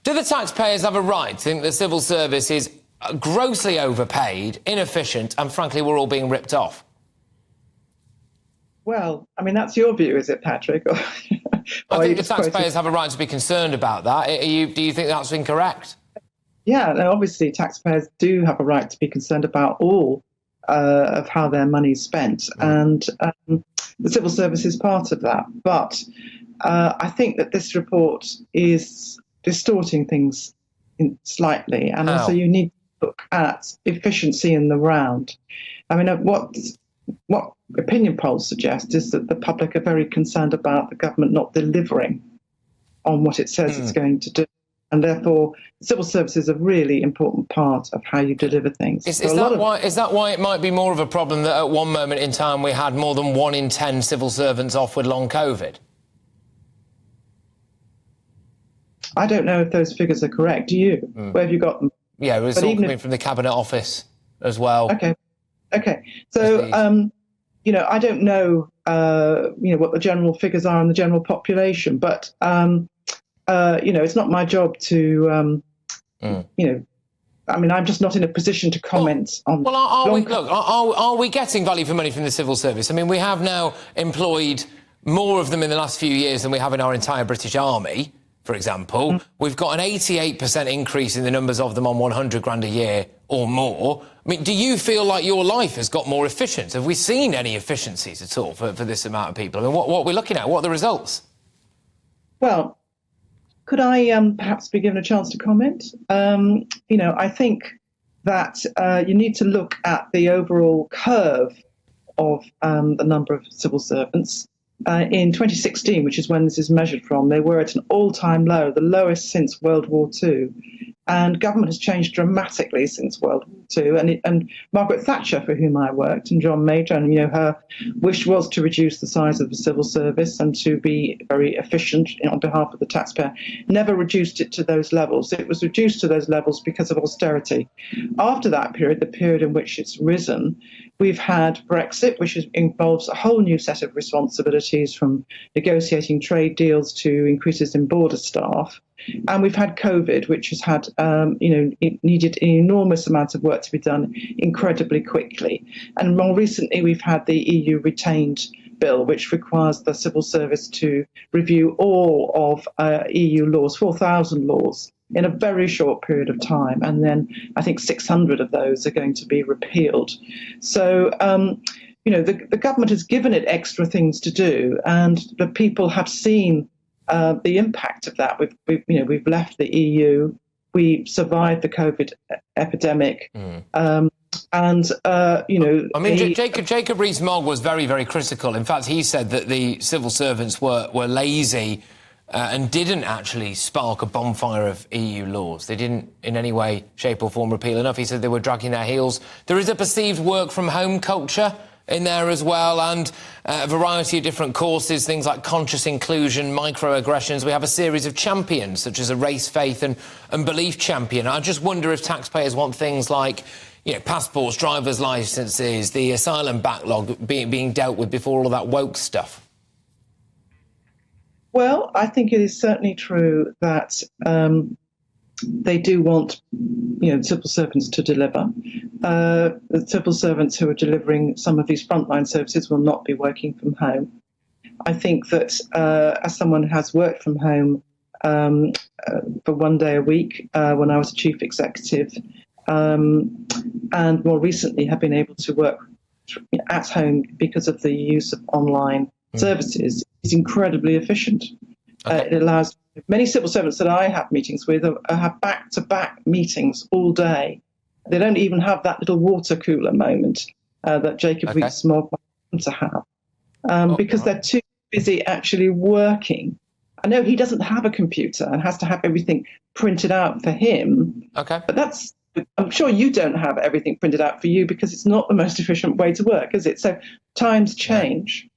Do the taxpayers have a right to think the civil service is grossly overpaid, inefficient, and frankly, we're all being ripped off? Well, I mean, that's your view, is it, Patrick? I think the taxpayers have a right to be concerned about that. Do you think that's incorrect? Yeah, no, obviously taxpayers do have a right to be concerned about all of how their money is spent, and the civil service is part of that. But I think that this report is distorting things slightly, and also you need to look at efficiency in the round. I mean, what opinion polls suggest is that the public are very concerned about the government not delivering on what it says it's going to do. And therefore, civil service is a really important part of how you deliver things. Is that why it might be more of a problem that at one moment in time we had more than 1 in 10 civil servants off with long COVID? I don't know if those figures are correct. Do you? Where have you got them? Yeah, it was all coming from the Cabinet Office as well. Okay. So, I don't know, what the general figures are in the general population, but, it's not my job to, I mean, I'm just not in a position to comment on... Well, are we getting value for money from the civil service? I mean, we have now employed more of them in the last few years than we have in our entire British Army, for example. We've got an 88% increase in the numbers of them on 100 grand a year or more. I mean, do you feel like your life has got more efficient? Have we seen any efficiencies at all for this amount of people? I mean, what are we looking at? What are the results? Well, could I perhaps be given a chance to comment? I think that you need to look at the overall curve of the number of civil servants. In 2016, which is when this is measured from, they were at an all-time low, the lowest since World War II. And government has changed dramatically since World War II. And Margaret Thatcher, for whom I worked, and John Major, and her wish was to reduce the size of the civil service and to be very efficient on behalf of the taxpayer, never reduced it to those levels. It was reduced to those levels because of austerity. After that period, the period in which it's risen, we've had Brexit, which involves a whole new set of responsibilities, from negotiating trade deals to increases in border staff. And we've had COVID, which has had, it needed an enormous amount of work to be done incredibly quickly. And more recently, we've had the EU retained bill, which requires the civil service to review all of EU laws, 4,000 laws, in a very short period of time. And then I think 600 of those are going to be repealed. So, the government has given it extra things to do, and the people have seen the impact of that. We've left the EU, we survived the COVID epidemic, Jacob Rees-Mogg was very, very critical. In fact, he said that the civil servants were lazy and didn't actually spark a bonfire of EU laws. They didn't in any way, shape or form repeal enough. He said they were dragging their heels. There is a perceived work from home culture in there as well, and a variety of different courses, things like conscious inclusion, microaggressions. We have a series of champions, such as a race, faith and belief champion. I just wonder if taxpayers want things like, passports, driver's licences, the asylum backlog being dealt with before all of that woke stuff. Well, I think it is certainly true that they do want, civil servants to deliver. The civil servants who are delivering some of these frontline services will not be working from home. I think that as someone who has worked from home for 1 day a week when I was a chief executive, and more recently have been able to work at home because of the use of online services, is incredibly efficient. It allows many civil servants that I have meetings with have back-to-back meetings all day. They don't even have that little water cooler moment that Jacob Rees-Mogg wants to have because they're too busy actually working. I know he doesn't have a computer and has to have everything printed out for him. But I'm sure you don't have everything printed out for you because it's not the most efficient way to work, is it? So times change.